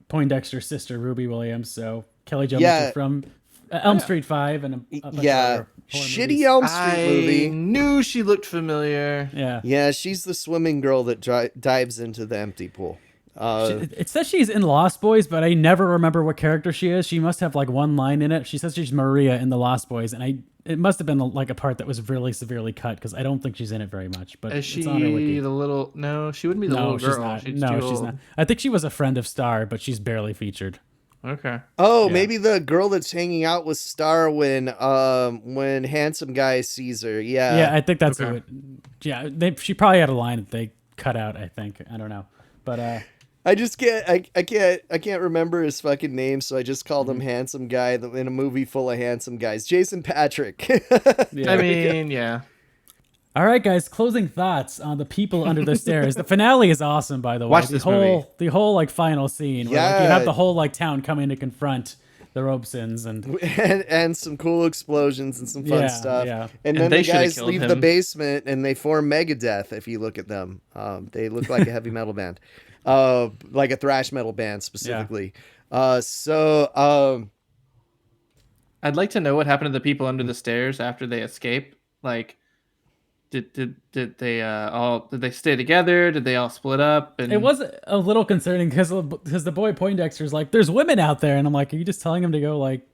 Poindexter's sister, Ruby Williams. So Kelly Jo Minter from Elm Street 5 and a bunch of other horror shitty movies. Elm Street movie. I knew she looked familiar. Yeah. Yeah, she's the swimming girl that dives into the empty pool. It says she's in Lost Boys, but I never remember what character she is. She must have like one line in it. She says she's Maria in the Lost Boys, and it must have been like a part that was really severely cut because I don't think she's in it very much. But Is she it's on her wiki. the little? No, she wouldn't be the little girl. She's not. She's No, too she's old. not. I think she was a friend of Star, but she's barely featured. Okay. Oh, maybe the girl that's hanging out with Star when Handsome Guy sees her. Yeah. Yeah, I think that's Okay. who it. Yeah, she probably had a line that they cut out. I think I don't know, but I just can't. I can't remember his fucking name, so I just called him Handsome Guy in a movie full of handsome guys. Jason Patrick. yeah. I mean, yeah. All right, guys. Closing thoughts on The People Under the Stairs. The finale is awesome, by the way. Watch this movie. The whole like final scene where like, you Yeah. have the whole like town coming to confront the Robesons and and some cool explosions and some fun Yeah, stuff. yeah. And And then they the should've guys killed leave the him. basement and they form Megadeth. If you look at them, they look like a heavy metal band, like a thrash metal band specifically. So I'd like to know what happened to the people under the stairs after they escape. Like, did they stay together? Did they all split up? And it was a little concerning because the boy Poindexter's like, "There's women out there," and I'm like, "Are you just telling him to go like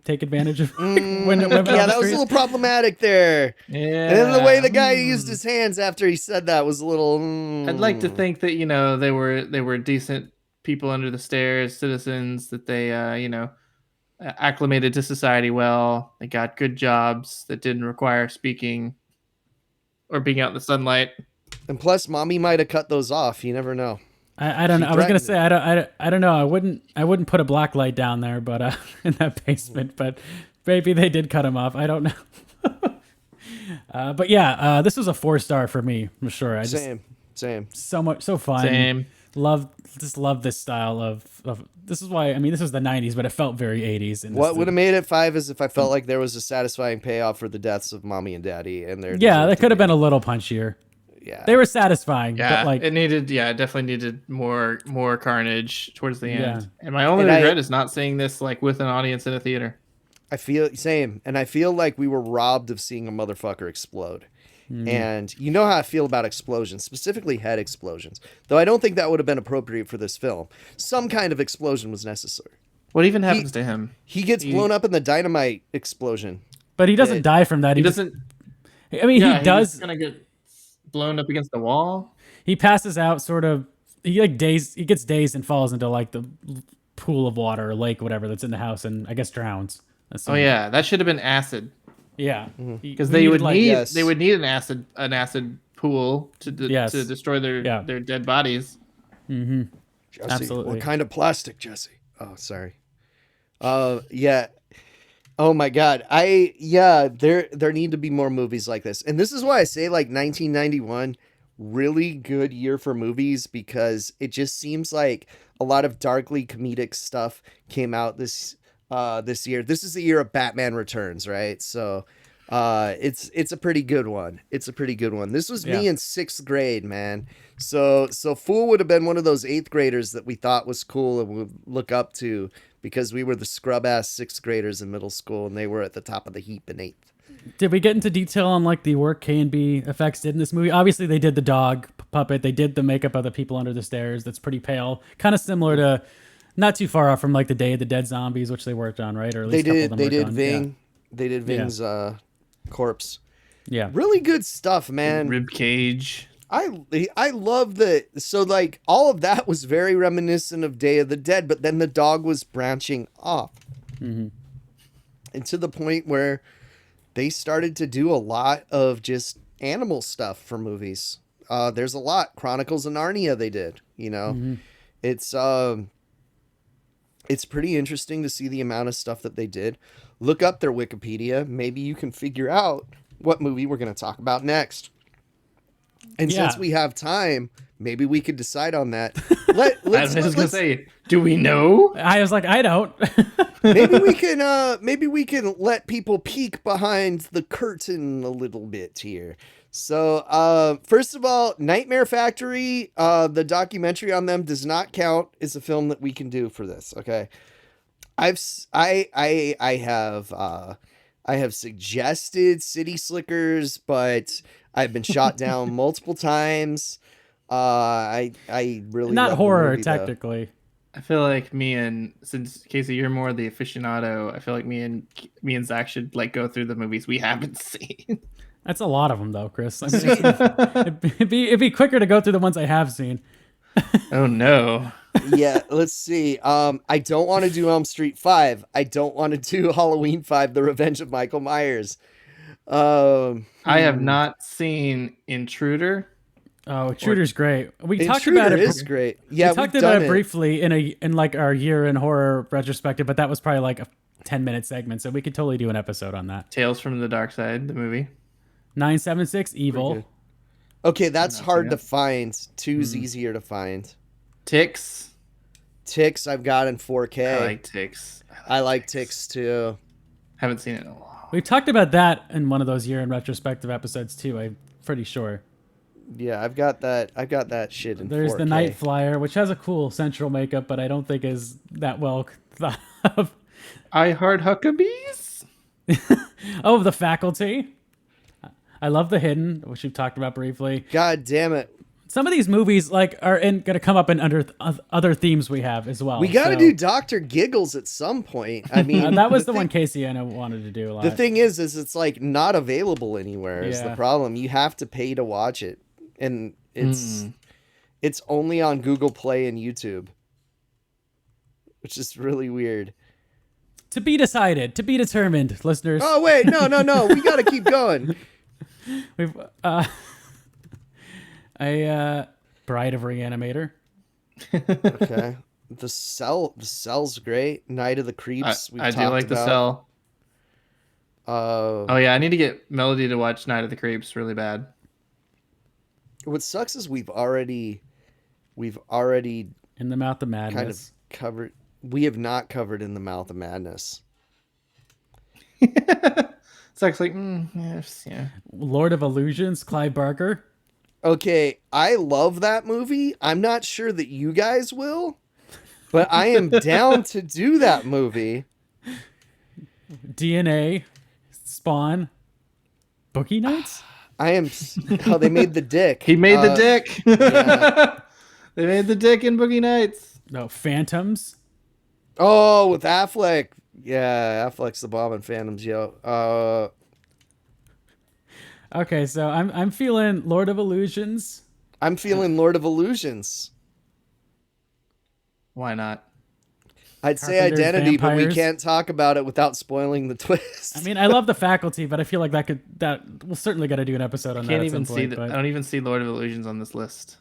take advantage of women?" yeah, that was a little problematic there. Yeah. And then the way the guy used his hands after he said that was a little. I'd like to think that they were decent people under the stairs, citizens that they acclimated to society well. They got good jobs that didn't require speaking or being out in the sunlight. And plus, mommy might have cut those off. You never know. I don't know. I was gonna say I don't know. I wouldn't put a black light down there, but in that basement. But maybe they did cut them off. I don't know. But yeah, this was a 4-star for me, for sure. Same. So fun. Same. Love this style of. This is why this was the 90s, but it felt very 80s. And what would have made it 5 is if I felt like there was a satisfying payoff for the deaths of mommy and daddy, and their that could have been a little punchier. Yeah, they were satisfying. Yeah, but like it definitely needed more carnage towards the end. Yeah. And my only regret is not seeing this like with an audience in a theater. I feel same, and I feel like we were robbed of seeing a motherfucker explode. And you know how I feel about explosions, specifically head explosions. Though I don't think that would have been appropriate for this film. Some kind of explosion was necessary. What even happens to him? He gets blown up in the dynamite explosion. But he doesn't die from that. He doesn't. He does. He's gonna get blown up against the wall. He passes out, sort of. He gets dazed and falls into like the pool of water or lake, whatever that's in the house, and I guess drowns. Oh yeah, that should have been acid. Yeah, because they would need an acid pool to destroy their dead bodies. Mm-hmm. Jesse, absolutely. What kind of plastic, Jesse? Oh, sorry. Yeah. Oh my God. There need to be more movies like this, and this is why I say like 1991, really good year for movies, because it just seems like a lot of darkly comedic stuff came out this year. This is the year of Batman Returns, right? So it's a pretty good one. This was me in 6th grade, man. So Fool would have been one of those 8th graders that we thought was cool and would look up to, because we were the scrub ass 6th graders in middle school and they were at the top of the heap in 8th. Did we get into detail on like the work KNB Effects did in this movie? Obviously they did the dog puppet. They did the makeup of the people under the stairs. That's pretty pale. Kind of similar to, not too far off from like the Day of the Dead zombies, which they worked on, right? Or at least they did Ving. Yeah. They did Ving's corpse. Yeah. Really good stuff, man. Rib cage. I love that. So like all of that was very reminiscent of Day of the Dead, but then the dog was branching off. Mm-hmm. And to the point where they started to do a lot of just animal stuff for movies. There's a lot. Chronicles of Narnia they did, you know. Mm-hmm. It's pretty interesting to see the amount of stuff that they did. Look up their Wikipedia. Maybe you can figure out what movie we're going to talk about next. And since we have time, maybe we could decide on that. I was going to say, do we know? I was like, I don't. maybe we can let people peek behind the curtain a little bit here. So, first of all, Nightmare Factory, the documentary on them does not count as a film that we can do for this. Okay. I have suggested City Slickers, but I've been shot down multiple times. I really not love horror the movie, technically. Though. I feel like since Casey, you're more the aficionado, I feel like me and Zach should like go through the movies we haven't seen. That's a lot of them, though, Chris. I mean, it'd be quicker to go through the ones I have seen. Oh no. Yeah, let's see. I don't want to do Elm Street 5. I don't want to do Halloween 5: The Revenge of Michael Myers. I have not seen Intruder. Oh, Intruder's great. We Intruder talked about it. Is great. Yeah, we talked about it briefly in like our year in horror retrospective, but that was probably like a 10-minute segment, so we could totally do an episode on that. Tales from the Dark Side, the movie. 976 Evil. Okay, that's hard to find. 2's easier to find. Ticks I've got in 4K. I like Ticks. I like Ticks too. Haven't seen it in a while. We've talked about that in one of those year in retrospective episodes too, I'm pretty sure. Yeah, I've got that shit in 4K. There's the Night Flyer, which has a cool central makeup, but I don't think is that well thought of. I Heart Huckabees? Oh, The Faculty. I love The Hidden, which we've talked about briefly. God damn it. Some of these movies like are going to come up in under other themes we have as well. We got to do Dr. Giggles at some point. I mean, that was the one Casey and I wanted to do a lot. The thing is it's like not available anywhere is the problem. You have to pay to watch it. And it's only on Google Play and YouTube, which is really weird. To be decided, to be determined, listeners. Oh, wait, no. We got to keep going. We've Bride of Reanimator. Okay. The Cell's great. Night of the Creeps. I do like The Cell. Oh yeah, I need to get Melody to watch Night of the Creeps really bad. What sucks is we've already In the Mouth of Madness. kind of covered. We have not covered In the Mouth of Madness. Sucks like yes, yeah. Lord of Illusions, Clive Barker. Okay, I love that movie. I'm not sure that you guys will, but I am down to do that movie. DNA, Spawn, Boogie Nights. I am. Oh, they made the dick. He made the dick. Yeah. They made the dick in Boogie Nights. No, Phantoms. Oh, with Affleck. Yeah, Affleck's the bomb in Phantoms, yo. Okay, so I'm feeling Lord of Illusions. I'm feeling Lord of Illusions. Why not? I'd say Carpenter's Identity, but we Vampires. can't talk about it without spoiling the twist. I mean, I love The Faculty, but I feel like that we'll certainly got to do an episode on that. Can't at even some see point, I but don't even see Lord of Illusions on this list.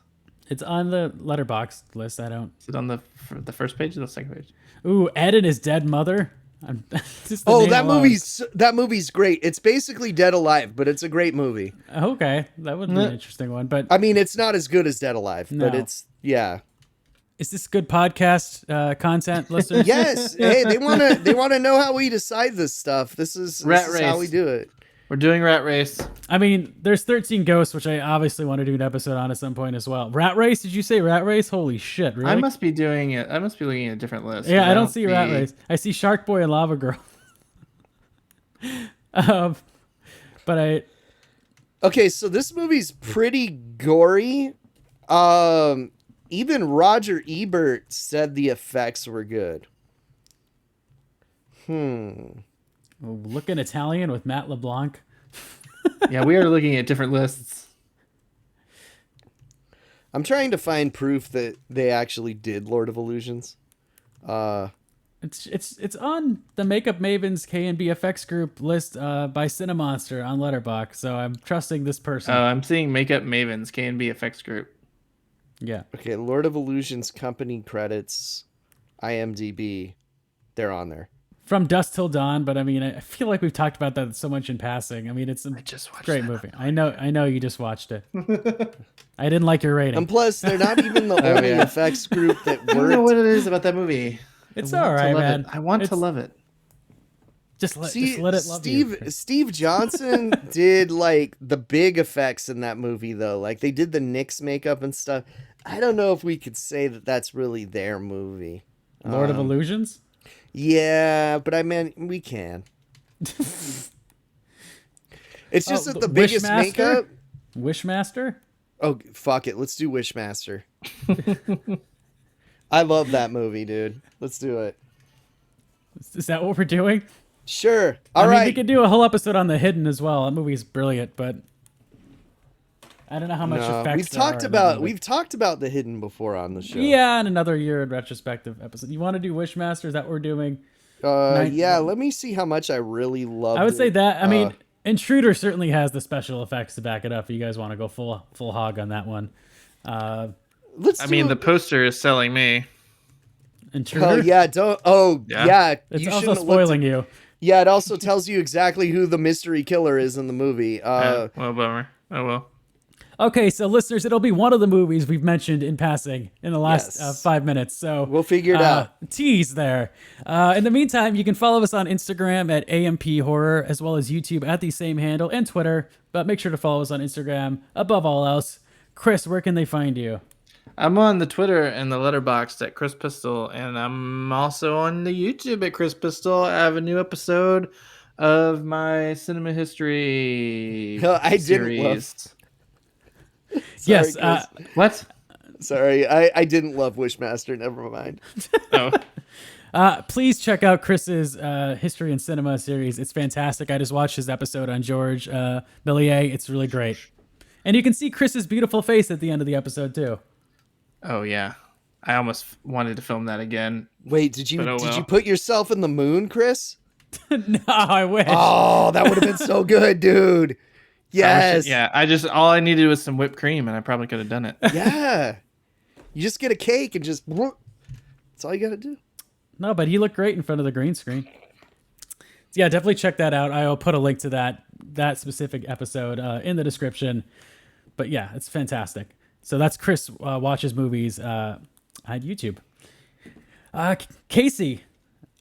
it's on the Letterboxd list. I don't. Is it on the first page or the second page? Ooh, Ed and His Dead Mother. Just the Oh, name that alone. movie's great. It's basically Dead Alive, but it's a great movie. Okay, that would be an interesting one. But I mean, it's not as good as Dead Alive, but No. it's yeah. is this good podcast content, listeners? Yes. Hey, they want to know how we decide this stuff. This is how we Race. do it. We're doing Rat Race. I mean, there's 13 Ghosts, which I obviously want to do an episode on at some point as well. Rat Race? Did you say Rat Race? Holy shit! Really? I must be doing it. I must be looking at a different list. Yeah, I don't see Rat Race. I see Shark Boy and Lava Girl. But I. Okay, so this movie's pretty gory. Even Roger Ebert said the effects were good. Looking Italian with Matt LeBlanc. Yeah, we are looking at different lists. I'm trying to find proof that they actually did Lord of Illusions. It's on the Makeup Mavens KNB Effects group list by Cinemonster on Letterboxd, so I'm trusting this person. I'm seeing Makeup Mavens, KNB Effects Group. Yeah. Okay, Lord of Illusions company credits, IMDb, they're on there. From Dusk Till Dawn, but I mean, I feel like we've talked about that so much in passing. I mean, it's a just watched great that movie. I know you just watched it. I didn't like your rating. And plus, they're not even the only yeah. effects group that I don't know worked. what it is about that movie. It's I want all to right, love man. it. I want to love it. Just let it love Steve, you. Steve Johnson did like the big effects in that movie, though. Like they did the Nyx makeup and stuff. I don't know if we could say that that's really their movie. Lord of Illusions? Yeah, but I mean, we can. It's just that the Wishmaster? biggest makeup. Wishmaster? Oh, fuck it. Let's do Wishmaster. I love that movie, dude. Let's do it. Is that what we're doing? Sure. I All mean, right. we could do a whole episode on The Hidden as well. That movie's brilliant, but I don't know how much No, effects we've there are talked in that about movie. we've talked about The Hidden before on the show. Yeah, and another year in retrospective episode. You want to do Wishmaster? Is that what we're doing? Yeah. Let me see how much I really love. I would say that. I mean, Intruder certainly has the special effects to back it up. If you guys want to go full hog on that one. let's. I do mean, a- the poster is selling me. Intruder. Oh yeah. Don't. Oh Yeah. yeah. It's you also shouldn't have looked spoiling you. Yeah. It also tells you exactly who the mystery killer is in the movie. Well, bummer. Oh well. Okay, so listeners, it'll be one of the movies we've mentioned in passing in the last Yes. 5 minutes. So We'll figure it out. Tease there. In the meantime, you can follow us on Instagram at AMP Horror, as well as YouTube at the same handle, and Twitter. But make sure to follow us on Instagram above all else. Chris, where can they find you? I'm on the Twitter and the Letterboxd at Chris Pistol, and I'm also on the YouTube at Chris Pistol. I have a new episode of my cinema history No, I didn't series. Yes. Chris. What? Sorry, I didn't love Wishmaster. Never mind. Oh, Please check out Chris's History in Cinema series. It's fantastic. I just watched his episode on George Méliès. It's really great. And you can see Chris's beautiful face at the end of the episode, too. oh yeah. I almost wanted to film that again. Wait, did you But oh did you well. put yourself in the moon, Chris? No, I wish. Oh, that would have been so good, dude. Yes. All I needed was some whipped cream, and I probably could have done it. Yeah. You just get a cake and just. That's all you got to do. No, but he looked great in front of the green screen. So yeah, definitely check that out. I will put a link to that specific episode in the description. But yeah, it's fantastic. So that's Kris watches movies at YouTube. Casey,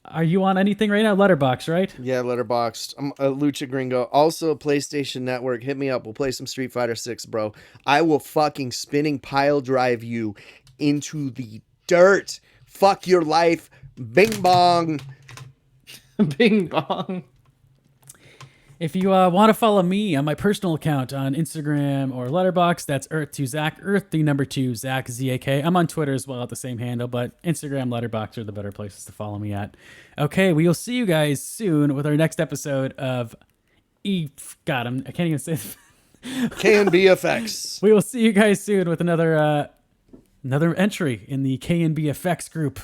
are you on anything right now? Letterboxd, right? Yeah, Letterboxd. I'm a Lucha Gringo. Also, PlayStation Network. Hit me up. We'll play some Street Fighter 6, bro. I will fucking spinning pile drive you into the dirt. Fuck your life. Bing bong. Bing bong. If you want to follow me on my personal account on Instagram or Letterboxd, that's Earth2Zach, Earth2 Zach, Z-A-K. I'm on Twitter as well at the same handle, but Instagram, Letterboxd are the better places to follow me at. Okay, we will see you guys soon with our next episode of I can't even say it. KNB Effects. We will see you guys soon with another entry in the KNB Effects group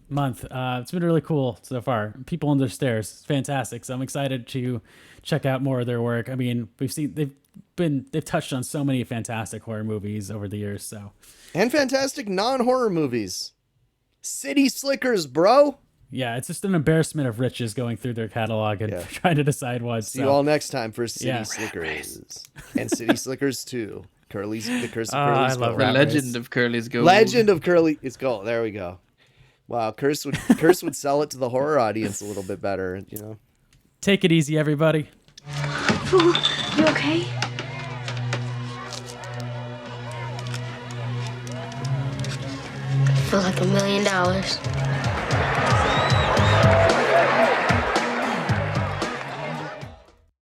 month. It's been really cool so far. People on their stairs. It's fantastic. So I'm excited to check out more of their work. I mean, we've seen they've touched on so many fantastic horror movies over the years. So and fantastic non-horror movies. City Slickers, bro. Yeah, it's just an embarrassment of riches going through their catalog and trying to decide what. See you all next time for City Slickers and City Slickers 2. The Curse of Curly's Gold. The Legend of Curly's Gold. Legend of Curly's Gold. There we go. Wow, Curse would sell it to the horror audience a little bit better, you know. Take it easy, everybody. Fu, you okay? I feel like $1 million.